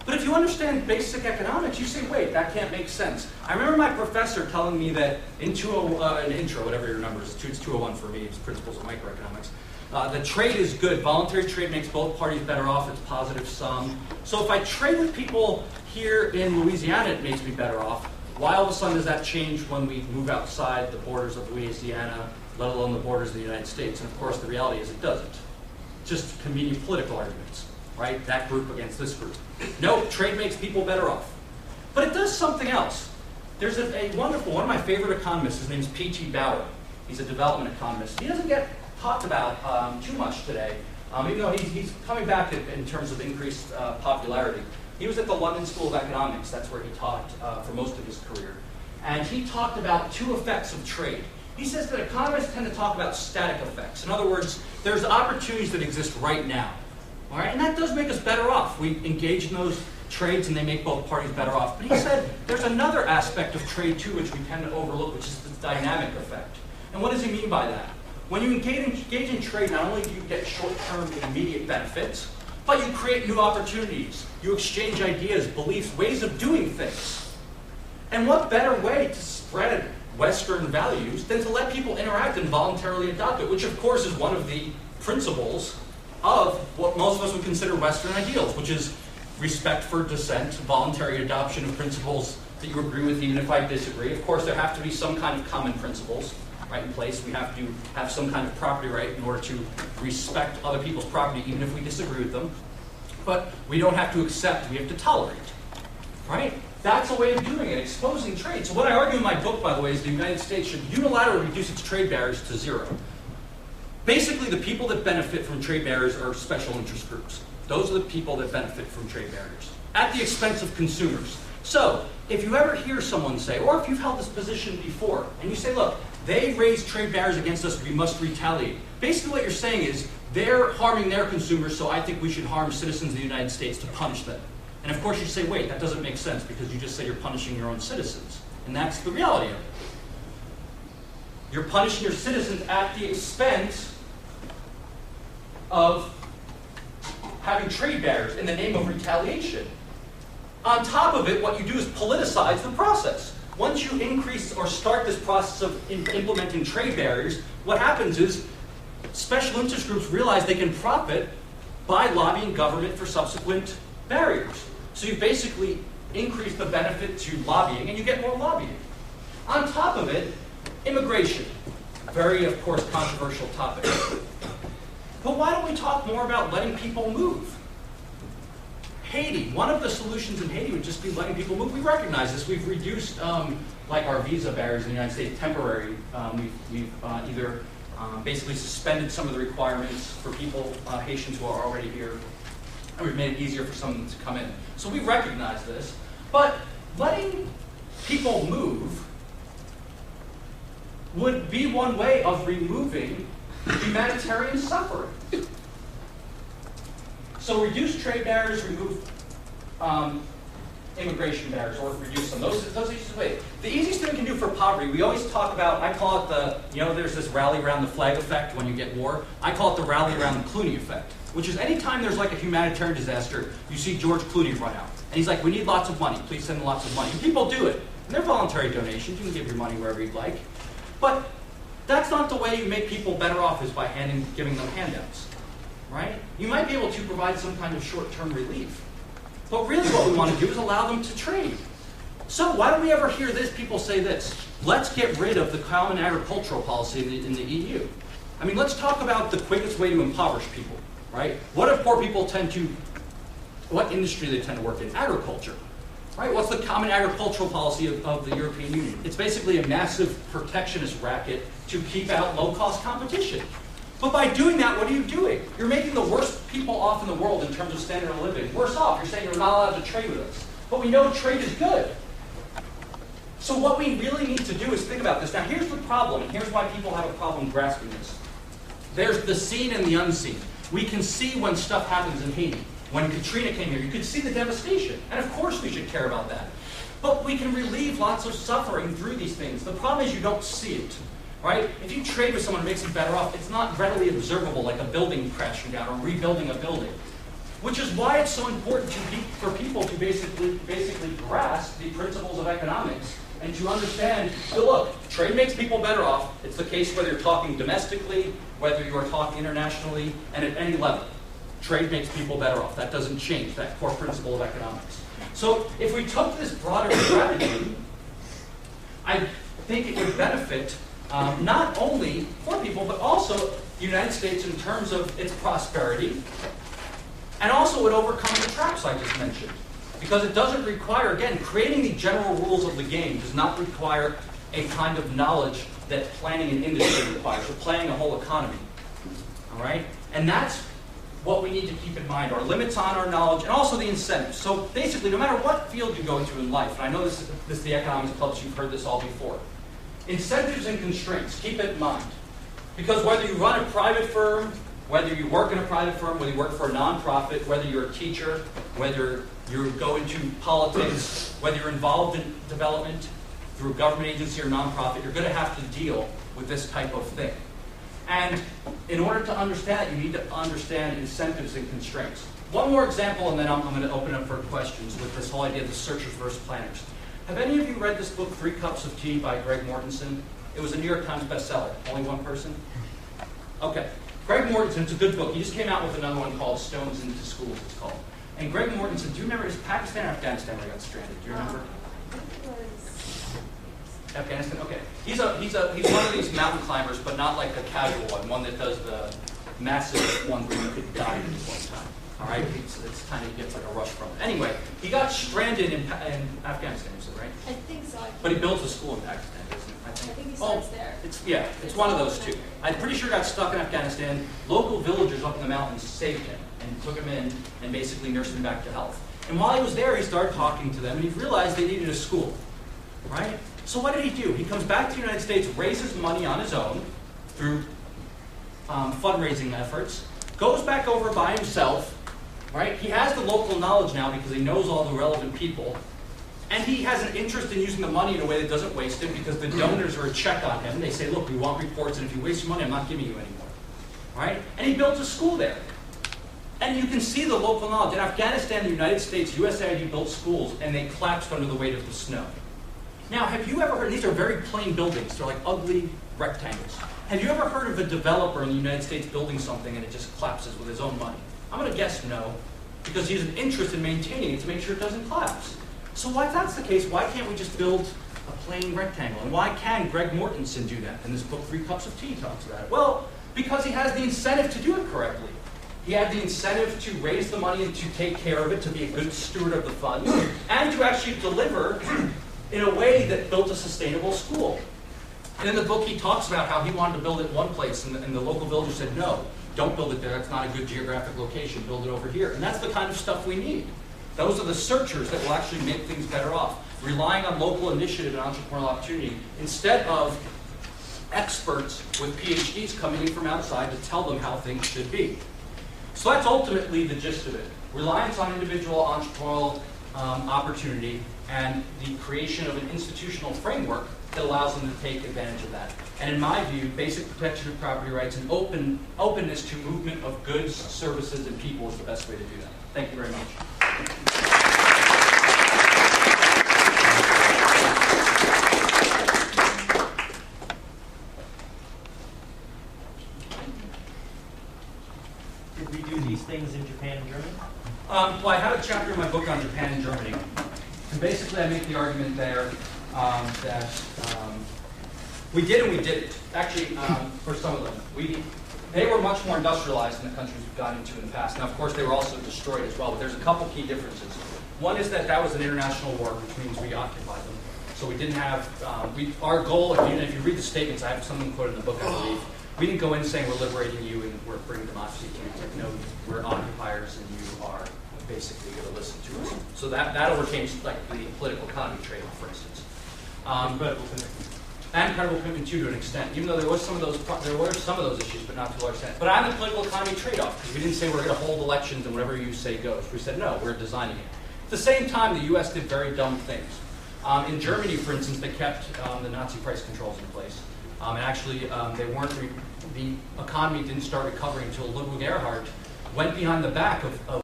But if you understand basic economics, you say, wait, that can't make sense. I remember my professor telling me that in an intro, whatever your number is, it's 201 for me, it's Principles of Microeconomics, that trade is good. Voluntary trade makes both parties better off. It's positive sum. So if I trade with people here in Louisiana, it makes me better off. Why all of a sudden does that change when we move outside the borders of Louisiana, let alone the borders of the United States? And of course, the reality is it doesn't. Just convenient political arguments, right? That group against this group. No, trade makes people better off. But it does something else. There's a wonderful, one of my favorite economists, his name is P.T. Bauer. He's a development economist. He doesn't get talked about too much today, even though he's coming back in terms of increased popularity. He was at the London School of Economics. That's where he taught for most of his career. And he talked about two effects of trade. He says that economists tend to talk about static effects. In other words, there's opportunities that exist right now. All right? And that does make us better off. We engage in those trades and they make both parties better off. But he said there's another aspect of trade too which we tend to overlook, which is the dynamic effect. And what does he mean by that? When you engage in trade, not only do you get short-term immediate benefits, but you create new opportunities. You exchange ideas, beliefs, ways of doing things. And what better way to spread Western values than to let people interact and voluntarily adopt it, which of course is one of the principles of what most of us would consider Western ideals, which is respect for dissent, voluntary adoption of principles that you agree with even if I disagree. Of course, there have to be some kind of common principles right in place. We have to have some kind of property right in order to respect other people's property even if we disagree with them. But we don't have to accept, we have to tolerate, right? That's a way of doing it, exposing trade. So what I argue in my book, by the way, is the United States should unilaterally reduce its trade barriers to zero. Basically, the people that benefit from trade barriers are special interest groups. Those are the people that benefit from trade barriers, at the expense of consumers. So, if you ever hear someone say, or if you've held this position before, and you say, look, they raise trade barriers against us, we must retaliate. Basically what you're saying is, they're harming their consumers, so I think we should harm citizens of the United States to punish them. And of course you say, wait, that doesn't make sense because you just say you're punishing your own citizens. And that's the reality of it. You're punishing your citizens at the expense of having trade barriers in the name of retaliation. On top of it, what you do is politicize the process. Once you increase or start this process of implementing trade barriers, what happens is special interest groups realize they can profit by lobbying government for subsequent barriers. So you basically increase the benefit to lobbying and you get more lobbying. On top of it, immigration. Very, of course, controversial topic. But why don't we talk more about letting people move? Haiti, one of the solutions in Haiti would just be letting people move. We recognize this. We've reduced like our visa barriers in the United States temporarily. We've either basically suspended some of the requirements for people, Haitians who are already here, and we've made it easier for some of them to come in. So we recognize this, but letting people move would be one way of removing humanitarian suffering. So reduce trade barriers, remove immigration barriers, or reduce them. Those are the easiest ways. The easiest thing we can do for poverty, we always talk about, I call it there's this rally around the flag effect when you get war. I call it the rally around the Clooney effect, which is anytime there's like a humanitarian disaster, you see George Clooney run out. And he's like, we need lots of money, please send lots of money. And people do it. And they're voluntary donations, you can give your money wherever you'd like. But that's not the way you make people better off, is by giving them handouts, right? You might be able to provide some kind of short-term relief. But really what we want to do is allow them to trade. So why don't we ever hear this? People say this, let's get rid of the common agricultural policy in the EU. I mean, let's talk about the quickest way to impoverish people, right? What if poor people what industry they tend to work in? Agriculture, right? What's the common agricultural policy of the European Union? It's basically a massive protectionist racket to keep out low-cost competition. But by doing that, what are you doing? You're making the worst people off in the world in terms of standard of living worse off. You're saying you're not allowed to trade with us. But we know trade is good. So what we really need to do is think about this. Now here's the problem, and here's why people have a problem grasping this. There's the seen and the unseen. We can see when stuff happens in Haiti. When Katrina came here, you could see the devastation. And of course we should care about that. But we can relieve lots of suffering through these things. The problem is you don't see it. Right? If you trade with someone who makes you better off, it's not readily observable like a building crashing down or rebuilding a building. Which is why it's so important for people to to basically grasp the principles of economics and to understand, so look, trade makes people better off. It's the case whether you're talking domestically, whether you are talking internationally, and at any level. Trade makes people better off. That doesn't change, that core principle of economics. So if we took this broader strategy, I think it would benefit not only poor people, but also the United States in terms of its prosperity, and also would overcome the traps I just mentioned. Because it doesn't require, again, creating the general rules of the game does not require a kind of knowledge that planning an industry requires, or planning a whole economy. All right? And that's what we need to keep in mind, our limits on our knowledge, and also the incentives. So basically, no matter what field you go into in life, and I know this is the economics clubs, you've heard this all before, incentives and constraints, keep it in mind. Because whether you run a private firm, whether you work in a private firm, whether you work for a nonprofit, whether you're a teacher, whether you go into politics, whether you're involved in development through a government agency or nonprofit, you're going to have to deal with this type of thing. And in order to understand it, you need to understand incentives and constraints. One more example, and then I'm going to open up for questions with this whole idea of the searchers versus planners. Have any of you read this book, 3 Cups of Tea by Greg Mortensen? It was a New York Times bestseller. Only one person? Okay. Greg Mortensen, it's a good book. He just came out with another one called Stones into Schools, it's called. And Greg Mortensen, do you remember, is Pakistan or Afghanistan where he got stranded? Do you remember? Afghanistan? Okay. He's one of these mountain climbers, but not like a casual one that does the massive one where you could die at one time. All right? It's kind of gets like a rush from it. Anyway, he got stranded in Afghanistan, is it right? I think so. But he built a school in Pakistan, doesn't he? I think he starts there. It's one of those two. I'm pretty sure he got stuck in Afghanistan. Local villagers up in the mountains saved him and took him in and basically nursed him back to health. And while he was there, he started talking to them, and he realized they needed a school, right? So what did he do? He comes back to the United States, raises money on his own through fundraising efforts, goes back over by himself, right? He has the local knowledge now because he knows all the relevant people, and he has an interest in using the money in a way that doesn't waste it because the donors are a check on him. They say, look, we want reports, and if you waste your money, I'm not giving you anymore, right? And he built a school there. And you can see the local knowledge. In Afghanistan, the United States, USAID built schools, and they collapsed under the weight of the snow. Now, have you ever heard, these are very plain buildings, they're like ugly rectangles. Have you ever heard of a developer in the United States building something and it just collapses with his own money? I'm going to guess no, because he has an interest in maintaining it to make sure it doesn't collapse. So if that's the case, why can't we just build a plain rectangle? And why can Greg Mortensen do that? And this book, 3 Cups of Tea, talks about it. Well, because he has the incentive to do it correctly. He had the incentive to raise the money and to take care of it, to be a good steward of the funds, and to actually deliver in a way that built a sustainable school. And in the book, he talks about how he wanted to build it one place, and the local villagers said, no, don't build it there. That's not a good geographic location. Build it over here. And that's the kind of stuff we need. Those are the searchers that will actually make things better off, relying on local initiative and entrepreneurial opportunity instead of experts with PhDs coming in from outside to tell them how things should be. So that's ultimately the gist of it. Reliance on individual entrepreneurial opportunity and the creation of an institutional framework that allows them to take advantage of that. And in my view, basic protection of property rights and openness to movement of goods, services, and people is the best way to do that. Thank you very much. Did we do these things in Japan and Germany? Well, I have a chapter in my book on Japan and Germany. And basically, I make the argument there that we did and we didn't. Actually, for some of them. They were much more industrialized than the countries we've gone into in the past. Now, of course, they were also destroyed as well, but there's a couple key differences. One is that was an international war, which means we occupied them. So we didn't have, our goal, if you read the statements, I have something quoted in the book, I believe, we didn't go in saying we're liberating you and we're bringing democracy to you. It's like, no, we're occupiers and you are basically going to listen to us. So that overcame like the political economy trade-off, for instance. And credible commitment too, to an extent, even though there were some of those issues, but not to a large extent. But on the political economy trade-off, because we didn't say we're going to hold elections and whatever you say goes. We said no, we're designing it. At the same time, the U.S. did very dumb things. In Germany, for instance, they kept the Nazi price controls in place. And actually, the economy didn't start recovering until Ludwig Erhard went behind the back of